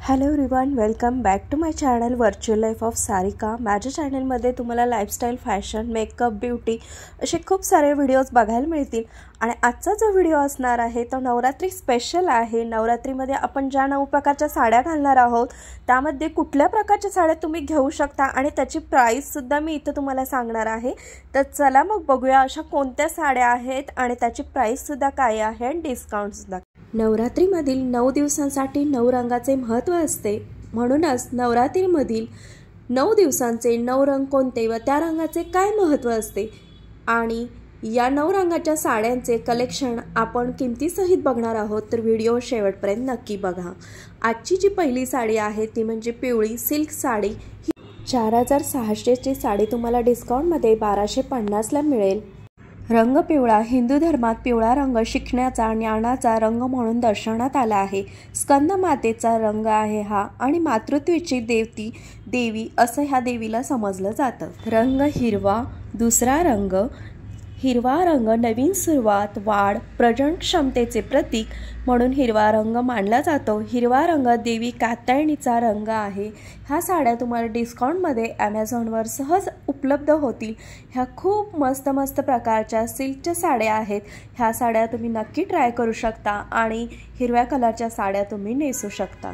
Hello everyone, welcome back to my channel virtual life of Sarika. माझ्या चॅनलमध्ये तुम्हाला lifestyle, fashion, makeup, beauty असे खूप सारे व्हिडिओज बघायला मिळतील। आणि आजचा जो व्हिडिओ असणार आहे तो नवरात्री स्पेशल आहे। नवरात्रीमध्ये आपण ज्या 9 प्रकारच्या साड्या घालणार आहोत त्यामध्ये कुठल्या प्रकारच्या साड्या तुम्ही घेऊ शकता आणि त्याची प्राइस सुद्धा मी इथे तुम्हाला सांगणार आहे। तर चला मग बघूया अशा कोणत्या साड्या आहेत आणि त्याची प्राइस सुद्धा काय आहे आणि डिस्काउंट सुद्धा। नवरात्रीमधील 9 दिवसांसाठी 9 रंगाचे महत्त्व असते। म्हणूनच नवरात्रीमधील 9 दिवसांचे 9 रंग कोणते व त्या रंगाचे काय महत्त्व असते आणि या 9 रंगाच्या साड्यांचे कलेक्शन आपण किमतीसहित बघणार आहोत। तर व्हिडिओ शेवटपर्यंत नक्की बघा। आजची जी पहिली साडी आहे ती म्हणजे पिवळी सिल्क साडी। 4600 ची साडी तुम्हाला डिस्काउंटमध्ये 1250 ला मिळेल। रंग पिवळा हिंदू धर्मात पिवळा रंग शिकण्याचा, ज्ञानाचा रंग म्हणून दर्शवण्यात आला आहे। स्कंद मातेचा रंग आहे हा आणि मातृत्वाची देवी असं ह्या देवीला समजलं जातं। रंग हिरवा, दुसरा रंग हिरवा रंग नवीन सुरुवात, वाढ, प्रजनन क्षमतेचे प्रतीक म्हणून हिरवा रंग मानला जातो। हिरवा रंग देवी कात्यायनीचा रंग आहे। ह्या साड्या तुम्हाला डिस्काउंटमध्ये ॲमेझॉनवर सहज उपलब्ध होतील। ह्या खूप मस्त प्रकारच्या सिल्कच्या साड्या आहेत। ह्या साड्या तुम्ही नक्की ट्राय करू शकता आणि हिरव्या कलरच्या साड्या तुम्ही नेसू शकता।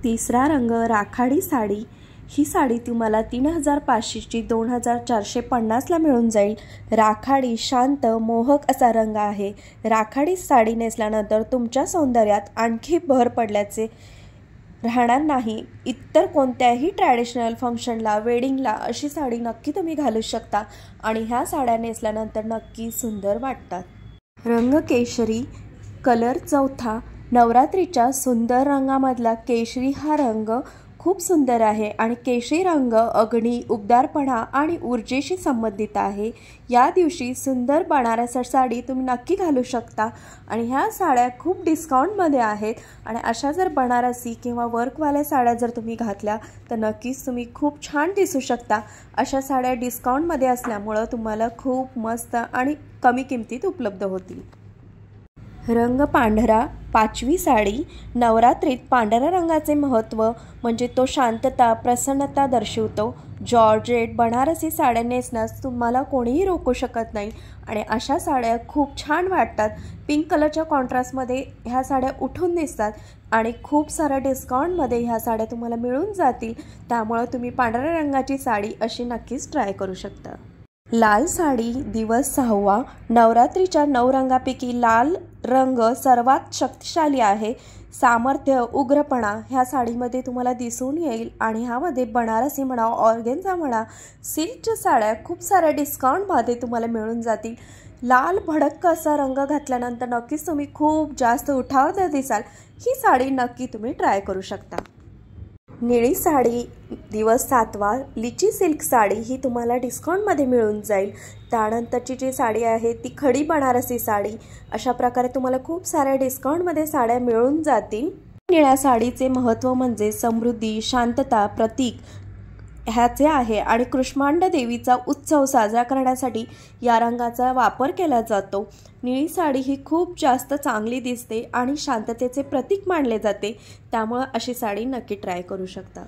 तिसरा रंग राखाडी साडी। ही साडी तुम्हाला 3500 ची 2450 ला मिळून जाईल। राखाडी शांत मोहक असा रंग आहे। राखाडी साडी नेसल्यानंतर तुमच्या सौंदर्यात आणखी भर पडल्याचे राहणार नाही। इतर कोणत्याही ट्रॅडिशनल फंक्शनला, वेडिंगला अशी साडी नक्की तुम्ही घालू शकता आणि ह्या साड्या नेसल्यानंतर नक्की सुंदर वाटतात। रंग केशरी कलर चौथा। नवरात्रीच्या सुंदर रंगामधला केशरी हा रंग खूप सुंदर आहे आणि केशरी रंग अग्नी, उबदारपणा आणि ऊर्जेशी संबंधित आहे। या दिवशी सुंदर बनारसी साडी तुम्ही नक्की घालू शकता आणि ह्या साड्या खूप डिस्काउंटमध्ये आहेत आणि अशा जर बनारसी किंवा वर्कवाल्या साड्या जर तुम्ही घातल्या तर नक्कीच तुम्ही खूप छान दिसू शकता। अशा साड्या डिस्काउंटमध्ये असल्यामुळे तुम्हाला खूप मस्त आणि कमी किमतीत उपलब्ध होतील। रंग पांढरा पाचवी साडी। नवरात्रीत पांढऱ्या रंगाचे महत्त्व म्हणजे तो शांतता, प्रसन्नता दर्शवतो। जॉर्जेट बनारसी साड्या नेसण्यास तुम्हाला कोणीही रोखू शकत नाही आणि अशा साड्या खूप छान वाटतात। पिंक कलरच्या कॉन्ट्रास्टमध्ये ह्या साड्या उठून दिसतात आणि खूप साऱ्या डिस्काउंटमध्ये ह्या साड्या तुम्हाला मिळून जातील। त्यामुळे तुम्ही पांढऱ्या रंगाची साडी अशी नक्कीच ट्राय करू शकता। लाल साडी दिवस 6वा। नवरात्रीच्या 9 रंगांपैकी लाल रंग सर्वात शक्तिशाली आहे। सामर्थ्य, उग्रपणा ह्या साडीमध्ये तुम्हाला दिसून येईल आणि ह्यामध्ये बनारसी म्हणा, ऑर्गेन्झा म्हणा, सिल्कच्या साड्या खूप साऱ्या डिस्काउंटमध्ये तुम्हाला मिळून जातील। लाल भडक असा रंग घातल्यानंतर नक्कीच तुम्ही खूप जास्त उठावदार दिसाल। ही साडी नक्की तुम्ही ट्राय करू शकता। निळी साडी दिवस 7वा। लिची सिल्क साडी ही तुम्हाला डिस्काउंटमध्ये मिळून जाईल। त्यानंतरची जी साडी आहे ती खडी बनारसी साडी। अशा प्रकारे तुम्हाला खूप साऱ्या डिस्काउंटमध्ये साड्या मिळून जातील। निळ्या साडीचे महत्त्व म्हणजे समृद्धी, शांतता प्रतीक ह्याचे आहे आणि कृष्मांड देवीचा उत्सव साजरा करण्यासाठी या रंगाचा वापर केला जातो। निळी साडी ही खूप जास्त चांगली दिसते आणि शांततेचे प्रतीक मानले जाते। त्यामुळे अशी साडी नक्की ट्राय करू शकता।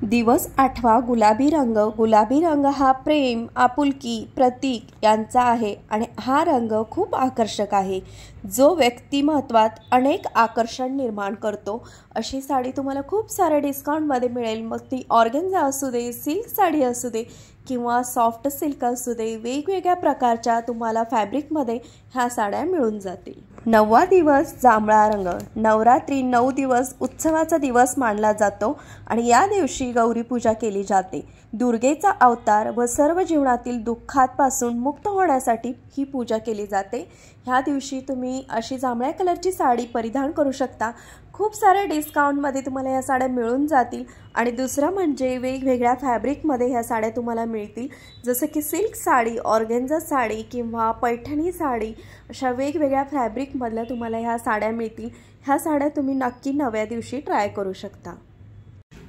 दिवस 8वा गुलाबी रंग। गुलाबी रंग हा प्रेम, आपुलकी प्रतीक यांचा आहे आणि हा रंग खूप आकर्षक आहे जो व्यक्तिमत्वात अनेक आकर्षण निर्माण करतो। अशी साडी तुम्हाला खूप साऱ्या डिस्काउंटमध्ये मिळेल। मग ती ऑर्गेन्झा असू दे, सिल्क साडी असू दे किंवा सॉफ्ट सिल्क असू दे, वेगवेगळ्या प्रकारच्या तुम्हाला फॅब्रिकमध्ये ह्या साड्या मिळून जातील। 9वा दिवस जांभळा रंग। नवरात्री 9 दिवस उत्सवाचा दिवस मानला जातो आणि या दिवशी गौरी पूजा केली जाते। दुर्गेचा अवतार व सर्व जीवनातील दुःखांपासून मुक्त होण्यासाठी ही पूजा केली जाते। ह्या दिवशी तुम्ही अशी जांभळ्या कलरची साडी परिधान करू शकता। खूप साऱ्या डिस्काउंटमध्ये तुम्हाला ह्या साड्या मिळून जातील आणि दुसरं म्हणजे वेगवेगळ्या फॅब्रिकमध्ये ह्या साड्या तुम्हाला मिळतील। जसं की सिल्क साडी, ऑर्गेन्झा साडी किंवा पैठणी साडी अशा वेगवेगळ्या फॅब्रिकमधल्या तुम्हाला ह्या साड्या मिळतील। ह्या साड्या तुम्ही नक्की नव्या दिवशी ट्राय करू शकता।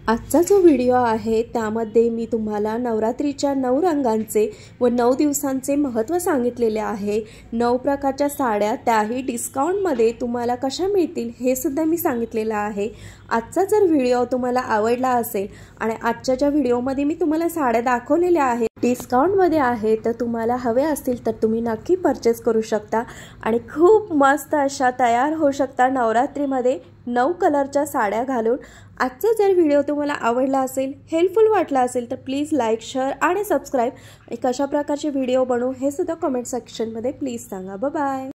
आजचा जो व्हिडिओ आहे त्यामध्ये मी तुम्हाला नवरात्रीच्या 9 रंगांचे व 9 दिवसांचे महत्त्व सांगितलेले आहे। 9 प्रकारच्या साड्या त्याही डिस्काउंटमध्ये तुम्हाला कशा मिळतील हे सुद्धा मी सांगितलेलं आहे। आजचा जर व्हिडिओ तुम्हाला आवडला असेल आणि आजच्या ज्या व्हिडिओमध्ये मी तुम्हाला साड्या दाखवलेल्या आहेत डिस्काउंटमध्ये आहे तर तुम्हाला हवे असतील तर तुम्ही नक्की परचेस करू शकता आणि खूप मस्त अशा तयार होऊ शकता नवरात्रीमध्ये 9 कलरच्या साड्या घालून। आजचा जर व्हिडिओ तुम्हाला आवडला असेल, हेल्पफुल वाटला असेल तर प्लीज लाईक, शेअर आणि सबस्क्राईब। कशा प्रकारचे व्हिडिओ बनवू हे सुद्धा कमेंट सेक्शनमध्ये प्लीज सांगा। Bye bye.